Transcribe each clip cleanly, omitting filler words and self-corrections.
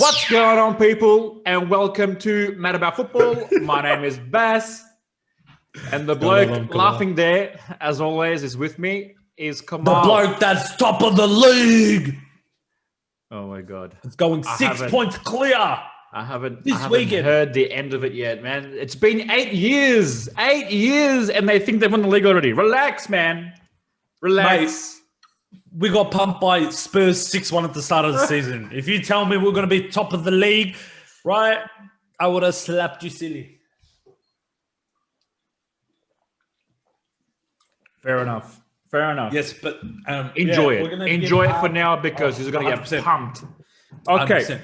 What's going on, people? And welcome to Mad About Football. My name is Bass. And the bloke laughing there, as always, is with me, is Kamal. The bloke that's top of the league. Oh, my God. It's going 6 points clear. I haven't heard the end of it yet, man. It's been 8 years. 8 years, and they think they've won the league already. Relax, man. Relax. Mate, we got pumped by Spurs 6-1 at the start of the season. If you tell me we're going to be top of the league, right, I would have slapped you silly. Fair enough. Fair enough. Yes, but enjoy it. Enjoy it for now because you're going to get pumped. Okay.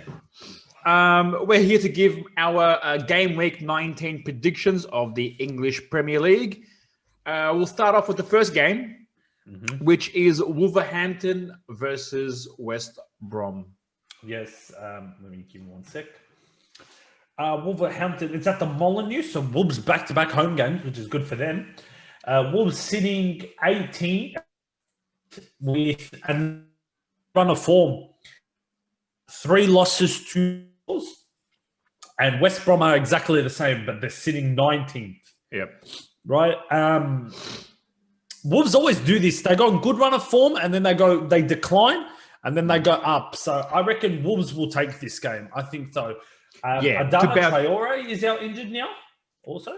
100%. We're here to give our game week 19 predictions of the English Premier League. We'll start off with the first game. Mm-hmm. Which is Wolverhampton versus West Brom. Yes, let me give me 1 sec. Wolverhampton, it's at the Molineux, so Wolves back-to-back home games, which is good for them. Wolves sitting 18 with a run of form. 3 losses, 2 draws. And West Brom are exactly the same, but they're sitting 19th. Yep. Right? Wolves always do this. They go on good run of form, and then they decline, and then they go up. So I reckon Wolves will take this game. I think so. Adama Traore is out injured now also.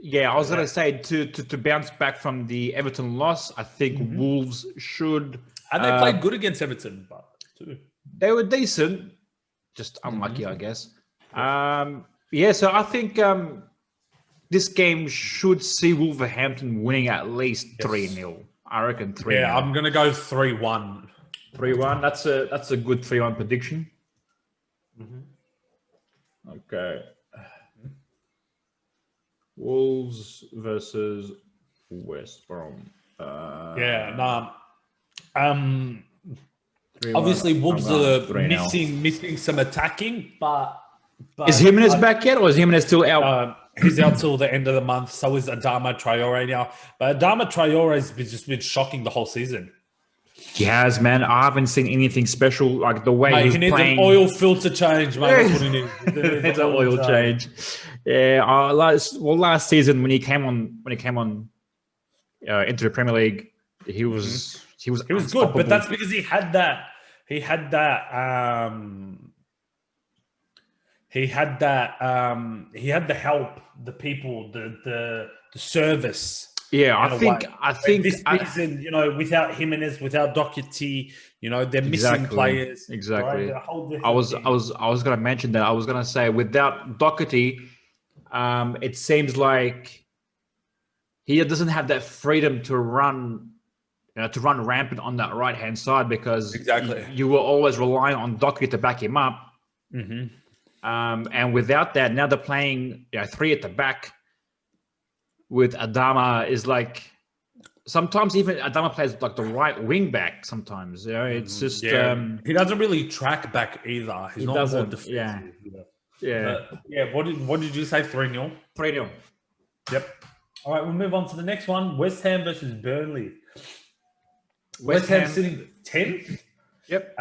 Yeah, I was going to say to bounce back from the Everton loss, I think Wolves should. And they played good against Everton, but too. They were decent, just unlucky, I guess. So I think this game should see Wolverhampton winning at least 3-0. I reckon 3-0. Yeah, I'm going to go 3-1. 3-1. That's a good 3-1 prediction. Mm-hmm. Okay. Wolves versus West Brom. Obviously, Wolves are missing some attacking, but is Jimenez back yet, or is Jimenez still out? He's out till the end of the month. So is Adama Traore now. But Adama Traore has just been shocking the whole season. He has, man. I haven't seen anything special like the way he's playing. He needs an oil filter change, mate. That's what he needs. It's an oil change. Yeah. Last season when he came on into the Premier League, he was good, but that's because he had that. He had the help, the people, the service. Yeah, I think this season, without Jimenez, without Doherty, they're missing players. Exactly. Right? I was going to mention that. I was going to say without Doherty, it seems like he doesn't have that freedom to run rampant on that right hand side because you were always relying on Doherty to back him up. Mm-hmm. And without that, now they're playing 3 at the back with Adama is like sometimes even Adama plays like the right wing back sometimes. It's just he doesn't really track back either. He's not more defensive. Yeah. What did you say? 3-0? 3-0. Yep. All right, we'll move on to the next one. West Ham versus Burnley. West Ham sitting 10th. Yep.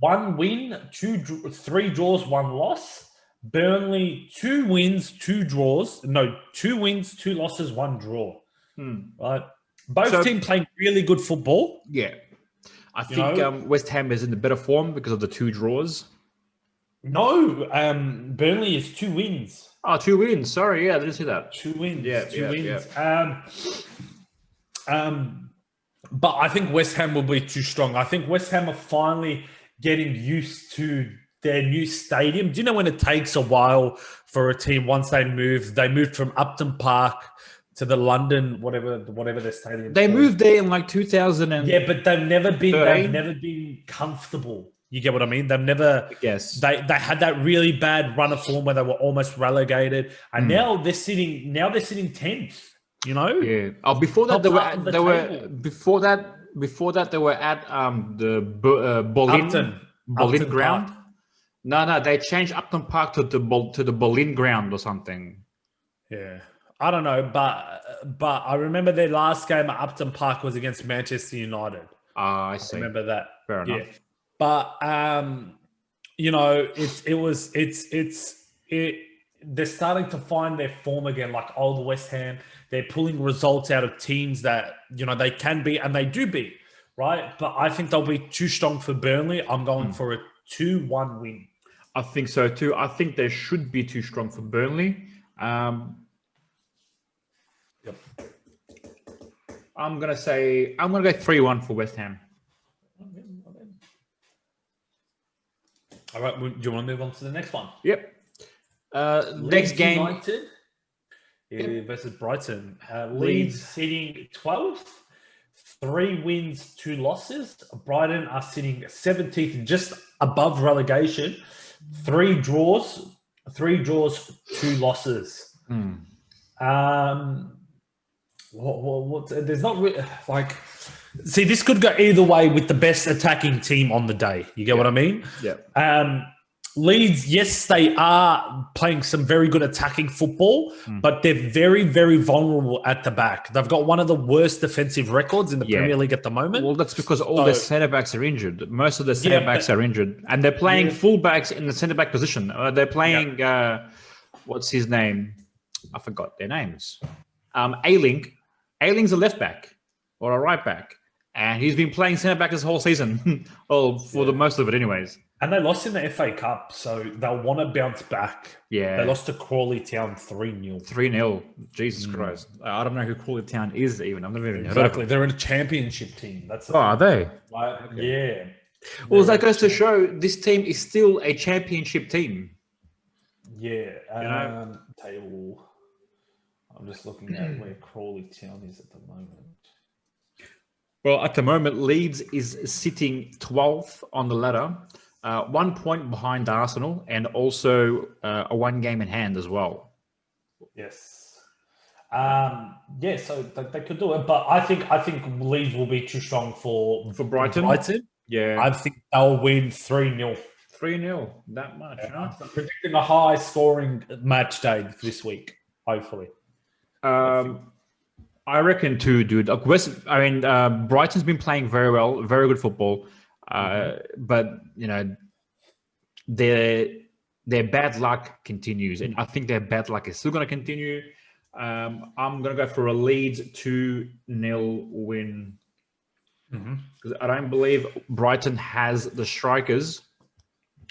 1 win, 3 draws, 1 loss. Burnley 2 wins, 2 draws. No, 2 wins, 2 losses, 1 draw. Right. Both teams playing really good football. Yeah. I think West Ham is in the better form because of the 2 draws. No, Burnley is 2 wins. Oh, 2 wins. Sorry, I didn't see that. 2 wins. Yeah, 2 wins. Yeah. But I think West Ham will be too strong. I think West Ham are finally getting used to their new stadium. Do you know when it takes a while for a team once they moved from Upton Park to the London, whatever their stadium. They moved there in like 2000 and yeah, but they've never been comfortable. You get what I mean? They've never. Yes. They had that really bad run of form where they were almost relegated, and now they're sitting 10th. Yeah. Oh, before that they were at the Boleyn ground. Park. No, they changed Upton Park to the Boleyn ground or something. Yeah. I don't know, but I remember their last game at Upton Park was against Manchester United. I see. I remember that. Fair enough. But they're starting to find their form again, like old West Ham. They're pulling results out of teams that, they can beat and they do beat, right? But I think they'll be too strong for Burnley. I'm going for a 2-1 win. I think so too. I think they should be too strong for Burnley. Yep. I'm gonna go 3-1 for West Ham. All right, do you want to move on to the next one? Yep. Next Leeds game. United versus Brighton. Leeds sitting 12th, 3 wins, 2 losses. Brighton are sitting 17th, just above relegation. 3 draws, 2 losses. There's not really like. See, this could go either way with the best attacking team on the day. You get what I mean? Yeah. Leeds, yes, they are playing some very good attacking football, but they're very, very vulnerable at the back. They've got one of the worst defensive records in the Premier League at the moment. Well, that's because all their centre-backs are injured. Most of the centre-backs are injured. And they're playing full-backs in the centre-back position. They're playing, what's his name? I forgot their names. Ayling. Ayling's a left-back or a right-back. And he's been playing centre-back this whole season. Well, for the most of it anyways. And they lost in the FA Cup, so they'll want to bounce back. Yeah. They lost to Crawley Town 3-0. 3-0. Jesus Christ. I don't know who Crawley Town is even. I've never even heard of them. They're a championship team. Are they? Yeah. Well, that goes to show this team is still a championship team. Yeah. Table. I'm just looking at where Crawley Town is at the moment. Well, at the moment, Leeds is sitting 12th on the ladder. 1 point behind Arsenal, and also a 1 game in hand as well. Yes. So they could do it, but I think Leeds will be too strong for Brighton. Yeah, I think they'll win 3-0. 3-0, that much. Huh? I'm predicting a high-scoring match day this week. Hopefully. I reckon too, dude. Brighton's been playing very well, very good football. But their bad luck continues, and I think their bad luck is still going to continue. I'm going to go for a Leeds 2-0 win because I don't believe Brighton has the strikers.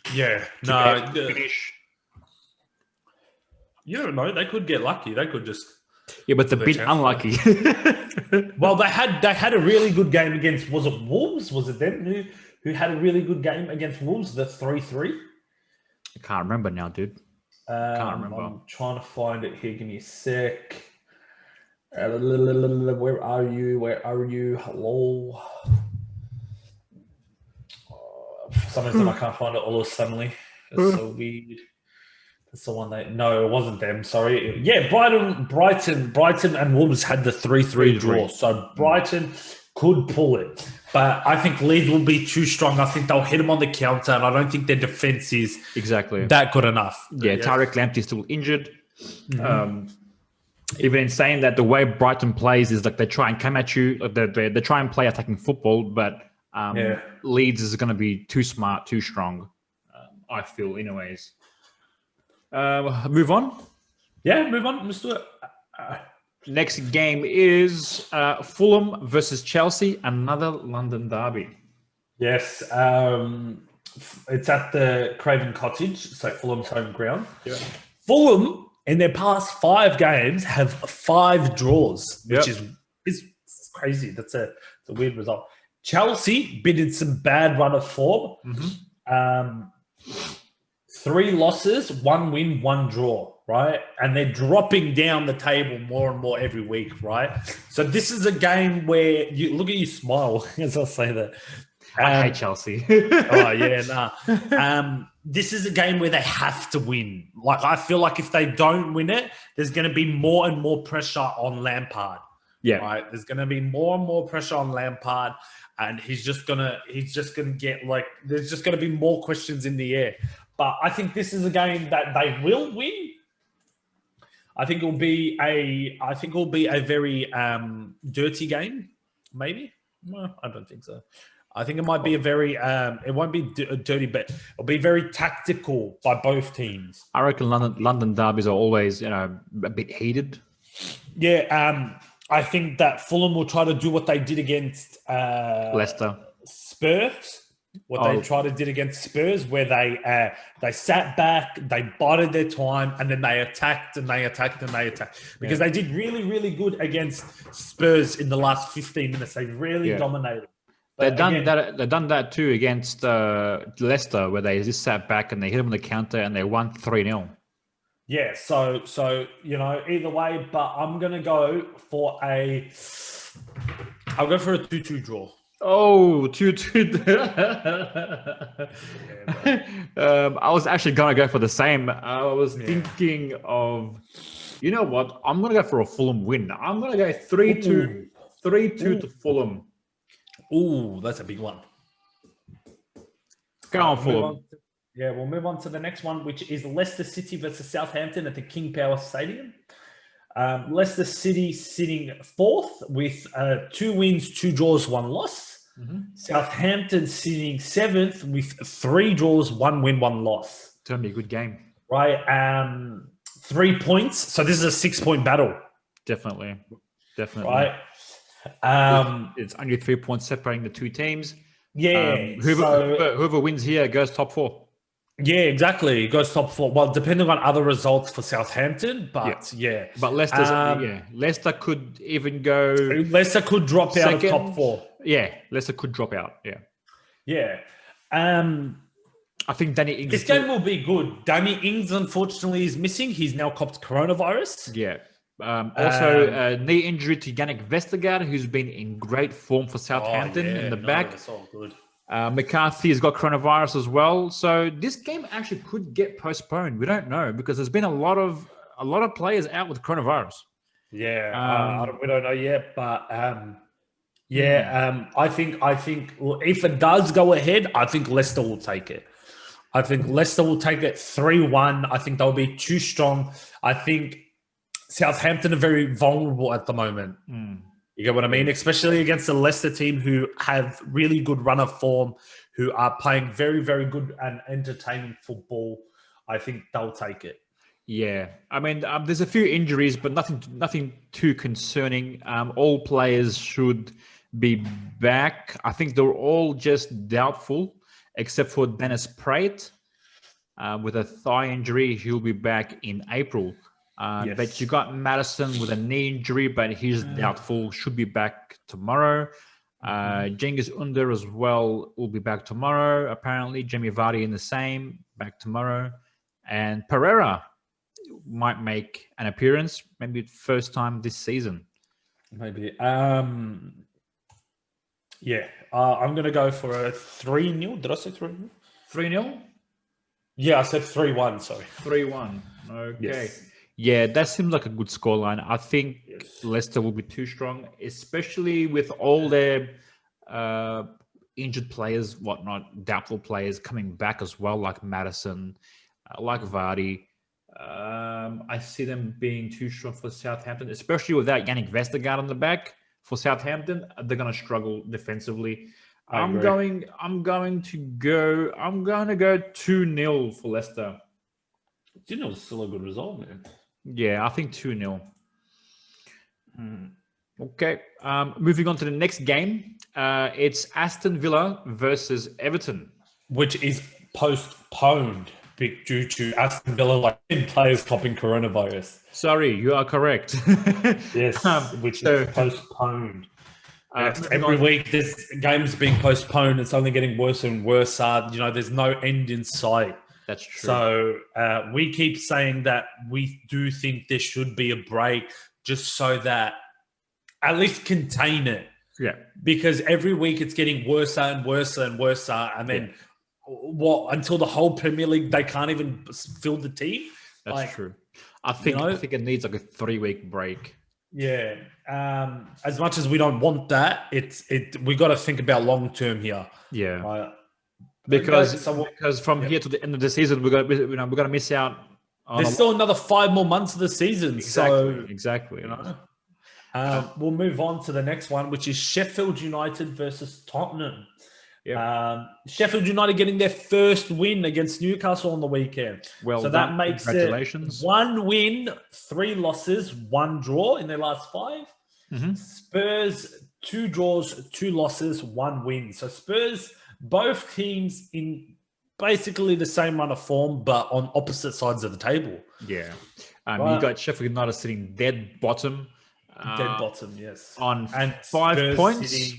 Finish. You don't know. They could get lucky. They could just. Yeah, but they've been unlucky. Well, they had a really good game against. Was it Wolves? Was it them who had a really good game against Wolves? The 3-3. I can't remember now, dude. Can't remember. I'm trying to find it here. Give me a sec. Where are you? Hello. For some reason, I can't find it all suddenly. It's so weird. That's the one no, it wasn't them. Sorry. Yeah, Brighton and Wolves had the 3-3 draw. So Brighton could pull it. But I think Leeds will be too strong. I think they'll hit them on the counter, and I don't think their defense is that good enough. Yeah, Tarek Lamptey is still injured. Even in saying that, the way Brighton plays is like they try and come at you. They try and play attacking football, but Leeds is going to be too smart, too strong, I feel, anyways. Move on? Yeah, move on. Let's do it. Next game is Fulham versus Chelsea, another London derby. Yes. It's at the Craven Cottage, so Fulham's home ground. Yeah. Fulham, in their past 5 games, have 5 draws, which is crazy. That's a weird result. Chelsea been in some bad run of form. 3 losses, 1 win, 1 draw, right? And they're dropping down the table more and more every week, right? So this is a game where you look at you smile as I say that. I hate Chelsea. This is a game where they have to win. Like, I feel like if they don't win it, there's going to be more and more pressure on Lampard. Yeah. Right? There's going to be more and more pressure on Lampard, and he's just gonna get like, there's just going to be more questions in the air. But I think this is a game that they will win. I think it will be a very dirty game, maybe. Well, I don't think so. I think it might be a very, it won't be a dirty bet. It'll be very tactical by both teams. I reckon London derbies are always, a bit heated. Yeah, I think that Fulham will try to do what they did against Leicester. Spurs. What they tried to did against Spurs, where they sat back, they bided their time, and then they attacked and they attacked and they attacked. Because they did really, really good against Spurs in the last 15 minutes. They really dominated. They've done that too against Leicester, where they just sat back and they hit them on the counter and they won 3-0. Yeah, so either way, but I'm gonna go for a 2-2 draw. Oh, 2-2. I was actually gonna go for the same. I was thinking of, you know what? I'm gonna go for a Fulham win. I'm gonna go 3-2 to Fulham. Ooh, that's a big one. Go on, Fulham. We'll move on to the next one, which is Leicester City versus Southampton at the King Power Stadium. Leicester City sitting fourth with 2 wins, 2 draws, 1 loss. Mm-hmm. Southampton sitting seventh with 3 draws, 1 win, 1 loss. It's going to be a good game. Right. 3 points. So this is a 6-point battle. Definitely. Right. It's only 3 points separating the two teams. Yeah. Whoever wins here goes top 4. Yeah, exactly. It goes top 4. Well, depending on other results for Southampton, but yeah. But Leicester could even go. Leicester could drop out of top 4. Yeah, Leicester could drop out. Yeah. Yeah. I think Danny Ings. This game will be good. Danny Ings, unfortunately, is missing. He's now copped coronavirus. Yeah. Also, knee injury to Yannick Vestergaard, who's been in great form for Southampton in the back. That's all good. McCarthy has got coronavirus as well, so this game actually could get postponed. We don't know because there's been a lot of players out with coronavirus. Yeah, we don't know yet, but I think if it does go ahead, I think Leicester will take it. I think Leicester will take it 3-1. I think they'll be too strong. I think Southampton are very vulnerable at the moment. You get what I mean? Especially against the Leicester team who have really good run of form, who are playing very, very good and entertaining football. I think they'll take it. Yeah. I mean, there's a few injuries, but nothing too concerning. All players should be back. I think they're all just doubtful, except for Dennis Praet with a thigh injury. He'll be back in April. But you got Madison with a knee injury, but he's doubtful. Should be back tomorrow. Cengiz Under as well will be back tomorrow. Apparently, Jamie Vardy in the same, back tomorrow. And Pereira might make an appearance, maybe first time this season. Maybe. I'm going to go for a 3-0. Did I say 3-0? 3-0? Yeah, I said 3-1, sorry. 3-1. Okay. Yes. Yeah, that seems like a good scoreline. I think Leicester will be too strong, especially with all their injured players, doubtful players coming back as well, like Madison, like Vardy. I see them being too strong for Southampton, especially without Yannick Vestergaard on the back. For Southampton, they're going to struggle defensively. I'm going to go 2-0 for Leicester. 2-0 is still a good result, man. Yeah, I think 2-0. Okay. Moving on to the next game. It's Aston Villa versus Everton. Which is postponed due to Aston Villa 10 players copping coronavirus. Sorry, you are correct. Yes, which is postponed. Every week this game's being postponed. It's only getting worse and worse. There's no end in sight. That's true. So we keep saying that we do think there should be a break just so that at least contain it. Yeah. Because every week it's getting worse and worse and worse. And then until the whole Premier League, they can't even fill the team? That's true. I think it needs like a 3-week break. Yeah. As much as we don't want that, we got to think about long term here. Yeah. Because from here to the end of the season, we're gonna miss out. There's still another 5 more months of the season. Exactly. We'll move on to the next one, which is Sheffield United versus Tottenham. Sheffield United getting their first win against Newcastle on the weekend. Well so done. that makes it Congratulations. 1 win, 3 losses, 1 draw in their last 5. Mhm. Spurs, 2 draws, 2 losses, 1 win. So Spurs, both teams in basically the same run of form, but on opposite sides of the table. Yeah. Right. You got Sheffield United sitting dead bottom. Dead bottom, yes. On And 5 Spurs points.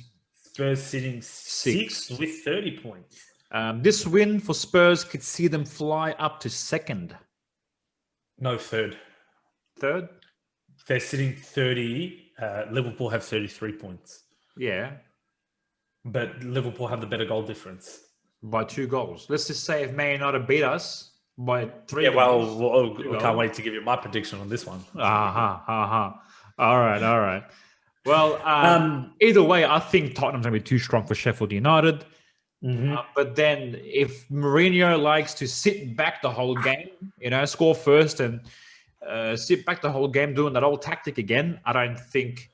Spurs sitting 6th with 30 points. This win for Spurs could see them fly up to 2nd. No, 3rd. 3rd? They're sitting 30. Liverpool have 33 points. Yeah. But Liverpool have the better goal difference. By 2 goals. Let's just say if Man United beat us by 3 goals. goals. I can't wait to give you my prediction on this one. All right. Well, either way, I think Tottenham's going to be too strong for Sheffield United. But then if Mourinho likes to sit back the whole game, score first and sit back the whole game doing that old tactic again, I don't think,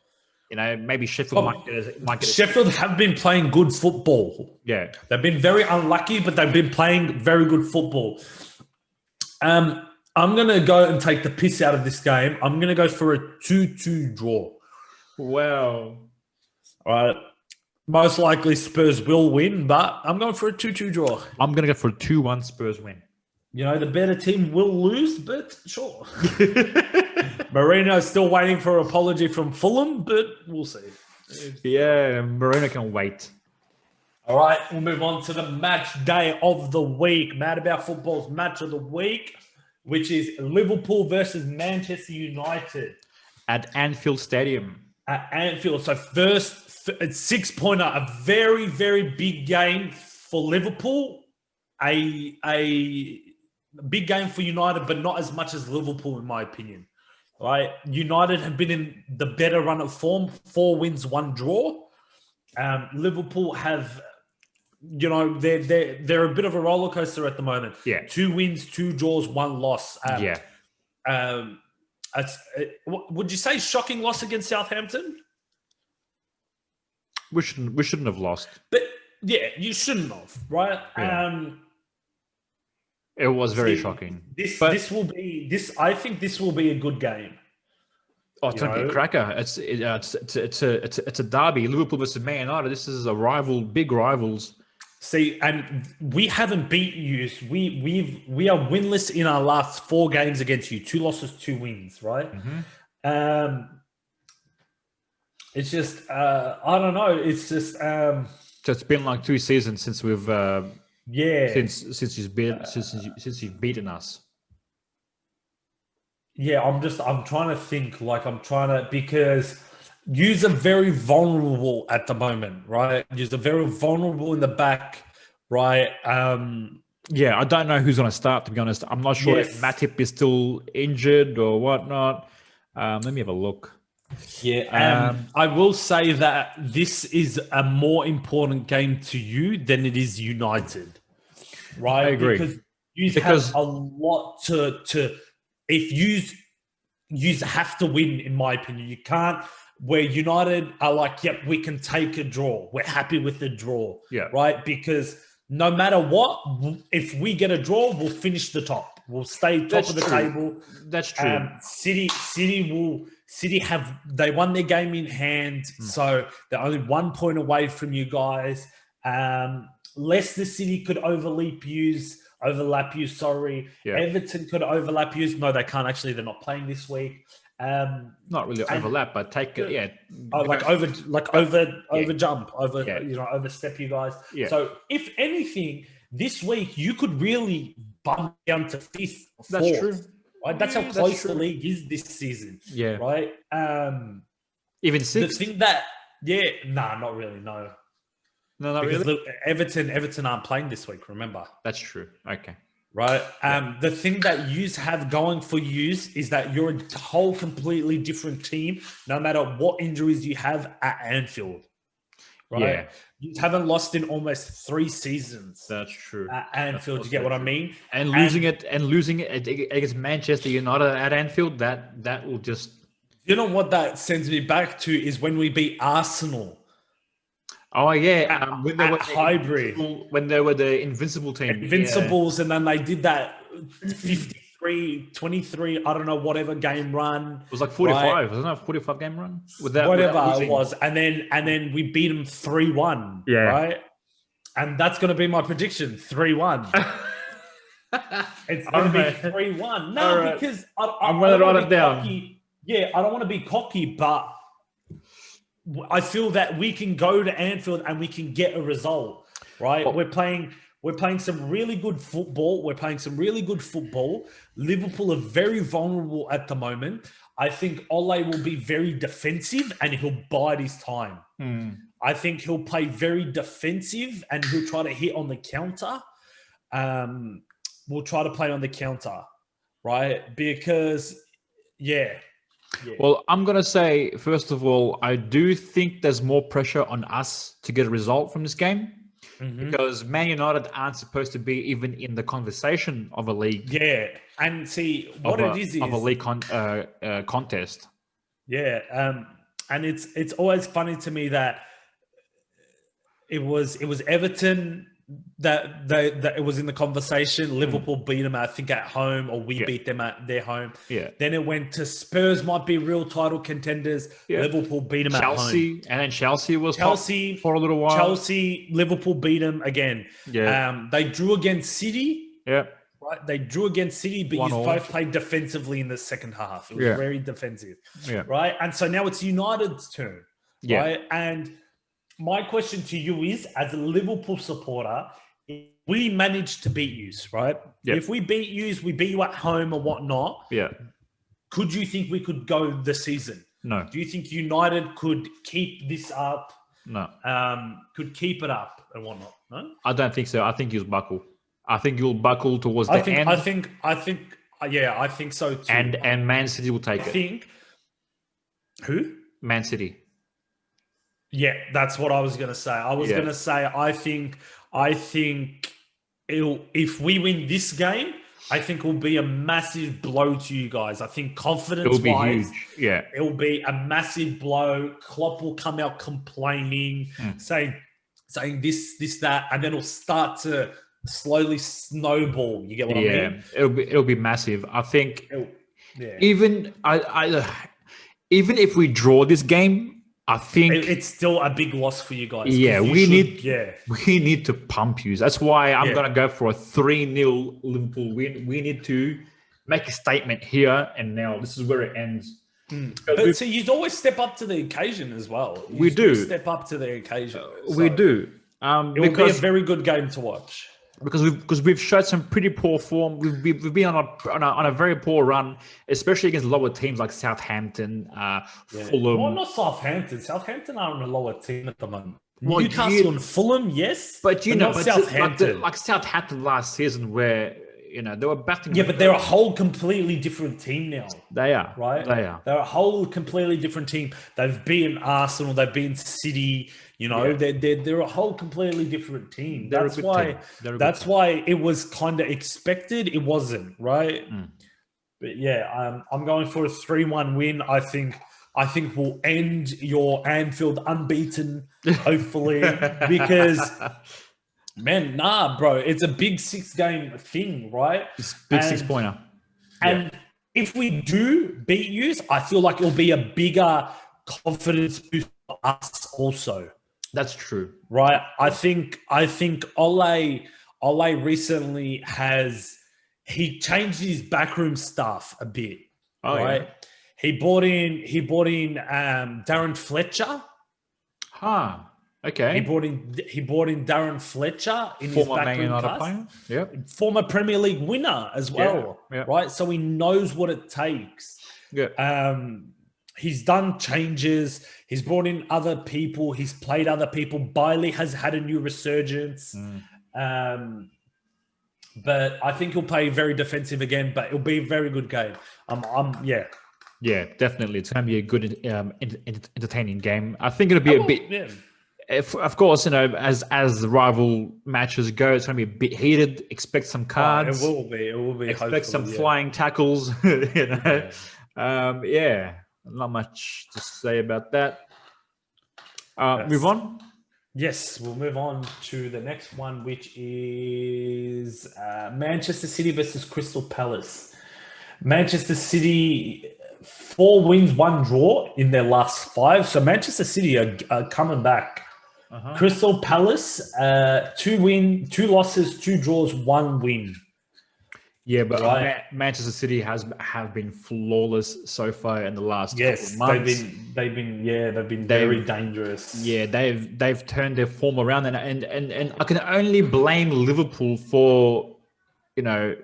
maybe Sheffield might get Sheffield have been playing good football. Yeah. They've been very unlucky, but they've been playing very good football. I'm going to go and take the piss out of this game. I'm going to go for a 2-2 draw. Well, all right. Most likely Spurs will win, but I'm going for a 2-2 draw. I'm going to go for a 2-1 Spurs win. The better team will lose, but sure. Marino's still waiting for an apology from Fulham, but we'll see. Yeah, Marino can wait. All right, we'll move on to the match day of the week. Mad About Football's match of the week, which is Liverpool versus Manchester United. At Anfield Stadium. At Anfield. So first, 6-pointer, a very, very big game for Liverpool. A big game for United, but not as much as Liverpool, in my opinion. Right? United have been in the better run of form, 4 wins, 1 draw. Liverpool have, they're a bit of a roller coaster at the moment. Yeah. 2 wins, 2 draws, 1 loss. Would you say shocking loss against Southampton? We shouldn't have lost. But yeah, you shouldn't have, right? Yeah. It was very shocking. I think this will be a good game. Oh, it's going to be a cracker. It's a derby. Liverpool versus Man United. This is a big rivals. See, and we haven't beat you. We are winless in our last 4 games against you. 2 losses, 2 wins, right? Mm-hmm. It's just I don't know. It's just so it's been like 2 seasons since we've since you've beaten us. Yeah, I'm trying to think. Because yous are very vulnerable at the moment, right? Yous are very vulnerable in the back, right? Yeah, I don't know who's going to start, to be honest. I'm not sure if Matip is still injured or whatnot. Let me have a look. Yeah, I will say that this is a more important game to you than it is United, right? I agree. Because have a lot to if you have to win, in my opinion. You can't. Where United are like, yep, we can take a draw. We're happy with the draw, right? Because no matter what, if we get a draw, we'll finish the top. We'll stay top of the table. That's true. City they won their game in hand, so they're only 1 point away from you guys. Leicester City could overlap you. Yeah. Everton could overlap you. No, they can't actually. They're not playing this week. Not really overlap, but take it. Yeah. Overstep you guys. Yeah. So if anything, this week you could really bump down to 5th or 4th. That's true. Right? That's how close the league is this season. Yeah. Right. Even 6th. The thing that, not really. No. No, not because really. Everton aren't playing this week. Remember. That's true. Okay. Right. The thing that yous have going for yous is that you're a whole completely different team, no matter what injuries you have at Anfield. Right. Yeah. You haven't lost in almost 3 seasons. That's true. At Anfield, you get what I mean? And losing it against Manchester United at Anfield, that will just. You know what that sends me back to is when we beat Arsenal. Oh yeah, when they at were Highbury. when they were the invincible team. Invincibles, and then they did that 23, I don't know, whatever game run. It was like 45, wasn't it? A 45 game run without Whatever losing. it was, and then we beat them 3-1. Yeah. Right, and that's going to be my prediction: 3-1. It's going to be 3-1. No, right. because I'm going to write it down. Cocky. Yeah, I don't want to be cocky, but I feel that we can go to Anfield and we can get a result. Right, we're playing some really good football. Liverpool are very vulnerable at the moment. I think Ole will be very defensive and he'll bide his time. I think he'll play very defensive and he'll try to hit on the counter. We'll try to play on the counter, right? Because, yeah. Well, I'm going to say, first of all, I do think there's more pressure on us to get a result from this game. Because Man United aren't supposed to be even in the conversation of a league. Yeah, and see what it is of a league contest. Yeah, and it's always funny to me that it was Everton that it was in the conversation. Liverpool beat them, I think, at home, or we beat them at their home. Yeah. Then it went to Spurs might be real title contenders. Yeah. Liverpool beat them at home. And then Chelsea was for a little while. Liverpool beat them again. Yeah. They drew against City. Yeah. Right. They drew against City, but you both played defensively in the second half. It was very defensive. Yeah. Right. And so now it's United's turn. Yeah. Right. And my question to you is, as a Liverpool supporter, if we managed to beat you, right? Yep. If we beat you at home or whatnot. Yeah. Could you think we could go the season? No. Do you think United could keep this up? No. Could keep it up and whatnot? No. I don't think so. I think you'll buckle. I think you'll buckle towards the end. I think so too. And Man City will take it. Who? Man City. Yeah, that's what I was going to say. Going to say I think if we win this game, I think it will be a massive blow to you guys. I think confidence-wise, it'll be huge. Yeah, it will be a massive blow. Klopp will come out complaining, saying this, that, and then it'll start to slowly snowball. You get what I mean? It'll be massive. I think even if we draw this game, I think it's still a big loss for you guys. Yeah, we need to pump you. That's why I'm gonna go for a 3-0 Liverpool win. We need to make a statement here and now. This is where it ends. But see, you always step up to the occasion as well. We do step up to the occasion. We do. It will be a very good game to watch. Because we've showed some pretty poor form. We've been on a very poor run, especially against lower teams like Southampton, Fulham. Well, not Southampton. Southampton are on a lower team at the moment. Newcastle and Fulham, yes, but Southampton. Like Southampton last season, where they were batting. Yeah, but they're a whole completely different team now. They are, right? They are. They're a whole completely different team. They've beaten Arsenal. They've beaten City. They're a whole completely different team. That's why it was kind of expected. It wasn't, right? But yeah, I'm going for a 3-1 win. I think we'll end your Anfield unbeaten, hopefully, because man, bro, it's a big 6-game thing, right? It's a big 6-pointer. And if we do beat you, I feel like it'll be a bigger confidence boost for us also. That's true. Right. I think Ole recently he changed his backroom stuff a bit. Oh, right. Yeah. He brought in Darren Fletcher. Okay. He brought in Darren Fletcher in former his backroom cast. Player. Yep. Former Premier League winner as well. Yeah. Right. So he knows what it takes. Yeah. He's done changes. He's brought in other people. He's played other people. Bailey has had a new resurgence. But I think he'll play very defensive again, but it'll be a very good game. Yeah, definitely. It's going to be a good, entertaining game. I think it'll be a bit... Yeah. Of course, as the rival matches go, it's going to be a bit heated. Expect some cards. It will be. Expect some flying tackles. Not much to say about that. Move on. Yes, we'll move on to the next one, which is Manchester City versus Crystal Palace. Manchester City, 4 wins, 1 draw in their last 5. So Manchester City are coming back. Crystal Palace, 2 losses, 2 draws, 1 win. Yeah, but Right. Manchester City have been flawless so far in the last couple of Yes, months. they've been very dangerous. Yeah, they've turned their form around, and I can only blame Liverpool for, you know,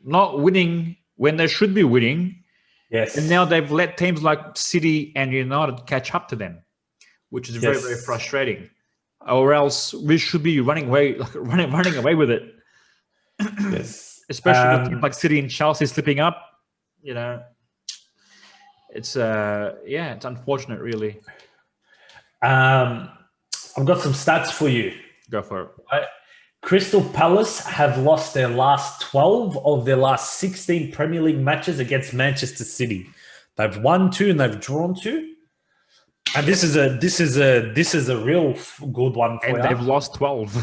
not winning when they should be winning, and Yes. now they've let teams like City and United catch up to them, which is very, very Yes. frustrating. Or else we should be running away, like running away with it. Yes. Especially with teams like City and Chelsea slipping up. You know, it's it's unfortunate, really. I've got some stats for you. Go for it. Right? Crystal Palace have lost their last 12 of their last 16 Premier League matches against Manchester City. They've won 2 and they've drawn 2. And this is a real good one for And you. they've lost 12.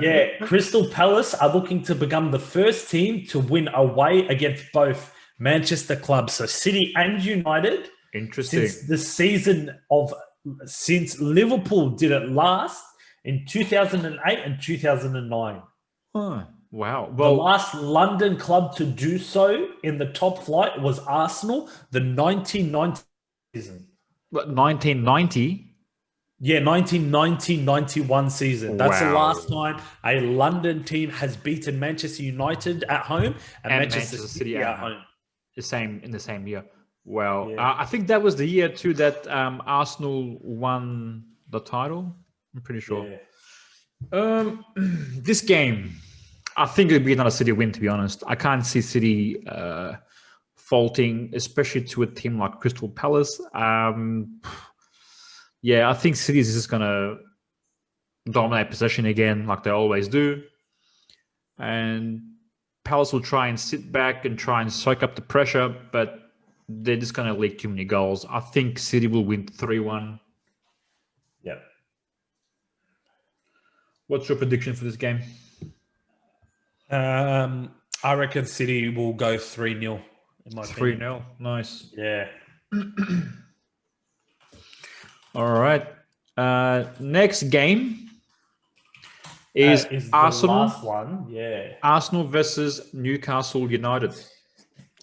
Yeah, Crystal Palace are looking to become the first team to win away against both Manchester clubs, so City and United. Interesting. Since Liverpool did it last in 2008 and 2009. Huh. Wow. The Well, last London club to do so in the top flight was Arsenal, the 1990 season. 1990. Yeah, 1990-91 season. That's the Wow. last time a London team has beaten Manchester United at home and Manchester City at home. In the same year. Well, Yeah. I think that was the year too that Arsenal won the title. I'm pretty sure. Yeah. This game, I think it'd be another City win. To be honest, I can't see City faulting, especially to a team like Crystal Palace. Yeah, I think City is just gonna dominate possession again, like they always do, and Palace will try and sit back and try and soak up the pressure, but they're just gonna leak too many goals. I think City will win 3-1. Yep. What's your prediction for this game? I reckon City will go 3-0 in my opinion. 3-0. Nice. Yeah. All right. Next game is the Arsenal. last one. Yeah. Arsenal versus Newcastle United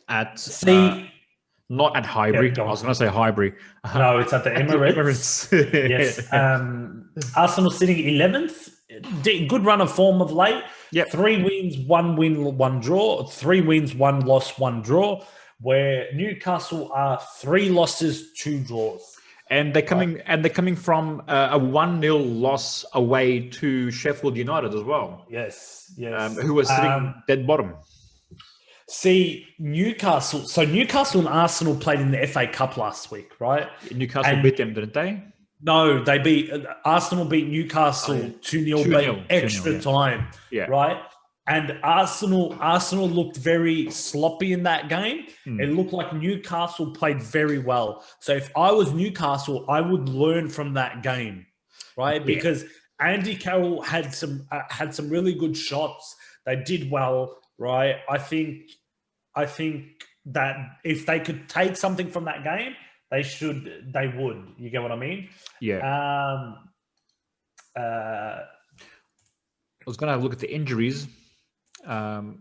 at not at Highbury. Yeah, I was going to say Highbury. No, it's at the Emirates. Yes. Arsenal sitting 11th. Good run of form of late. Yep. 3 wins, 1 win, 1 draw. 3 wins, 1 loss, 1 draw. Where Newcastle are 3 losses, 2 draws. And they're coming from a 1-0 loss away to Sheffield United as well. Yes. Who was sitting dead bottom. See, Newcastle. So Newcastle and Arsenal played in the FA Cup last week, right? Newcastle beat them, didn't they? No, they beat Arsenal beat Newcastle 2-0 by extra time. Yeah. Right? And Arsenal looked very sloppy in that game. It looked like Newcastle played very well. So if I was Newcastle, I would learn from that game, right? Yeah. Because Andy Carroll had some really good shots. They did well, right? I think that if they could take something from that game, they would. You get what I mean? Yeah. I was going to look at the injuries. 3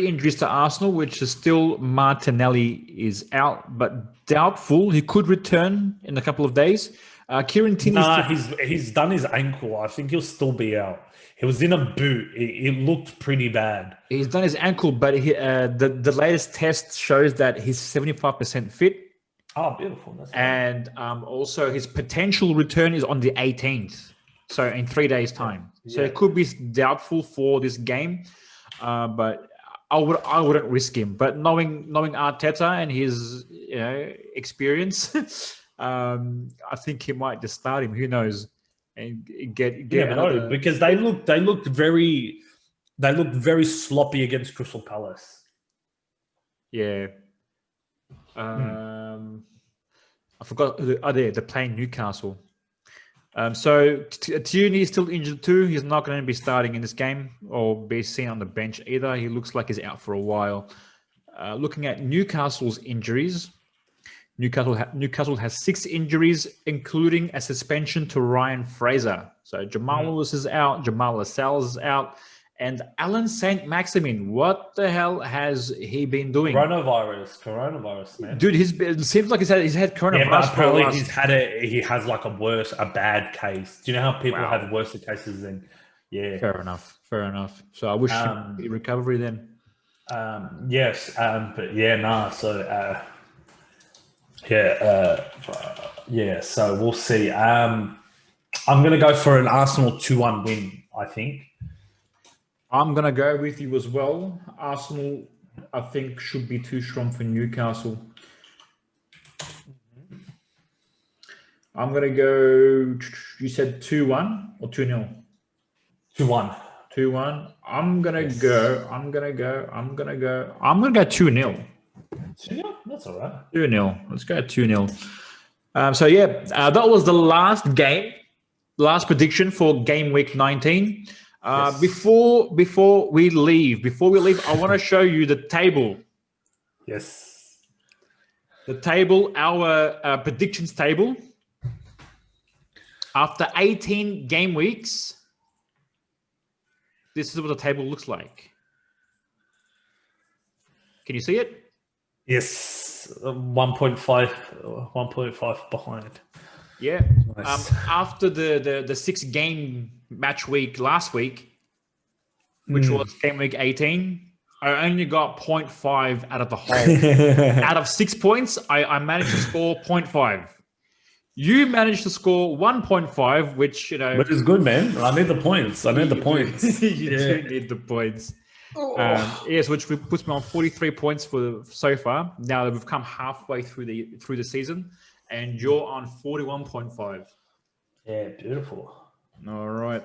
injuries to Arsenal, which is still Martinelli is out, but doubtful. He could return in a couple of days. Kieran Tierney. He's done his ankle. I think he'll still be out. He was in a boot. It looked pretty bad. He's done his ankle, but the latest test shows that he's 75% fit. Oh, beautiful. That's and also his potential return is on the 18th. So in 3 days' time. So it could be doubtful for this game. But I wouldn't risk him. But knowing Arteta and his experience, I think he might just start him. Who knows? And get another... because they looked very sloppy against Crystal Palace. Yeah. I forgot. They're playing Newcastle. So Tierney is still injured too. He's not going to be starting in this game or be seen on the bench either. He looks like he's out for a while. Looking at Newcastle's injuries, Newcastle has 6 injuries, including a suspension to Ryan Fraser. So Jamal Lewis is out, Jamal Lascelles is out, and Alan Saint-Maximin. What the hell has he been doing? Coronavirus, man. Dude, it seems like he's had coronavirus. Yeah, but apparently he has like a bad case. Do you know how people have worse cases than? Yeah. Fair enough. So I wish him recovery then. Yes, but yeah, nah. So so we'll see. I'm going to go for an Arsenal 2-1 win, I think. I'm going to go with you as well. Arsenal, I think, should be too strong for Newcastle. I'm going to go, you said 2-1 or 2-0? 2-1. 2-1. I'm going to go 2-0. 2-0? That's all right. 2-0. Let's go 2-0. That was the last game, last prediction for game week 19. Before we leave, I want to show you the table. Yes. The table, our predictions table. After 18 game weeks, this is what the table looks like. Can you see it? Yes, 1.5 behind. Yeah. Nice. After the 6 game match week last week, which was game week 18, I only got 0.5 out of the whole. Out of 6 points, I managed to score 0.5. You managed to score 1.5, which, Which is good, man. I need the points. You do need the points. Yes, which puts me on 43 points so far. Now that we've come halfway through the season, and you're on 41.5. Yeah, beautiful. All right.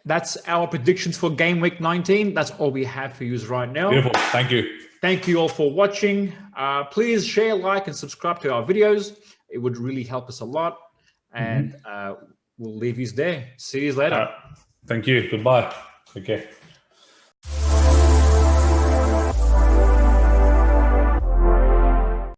That's our predictions for game week 19. That's all we have for you right now. Beautiful. Thank you. Thank you all for watching. Please share, like, and subscribe to our videos. It would really help us a lot. And we'll leave you there. See you later. Thank you. Goodbye. Okay.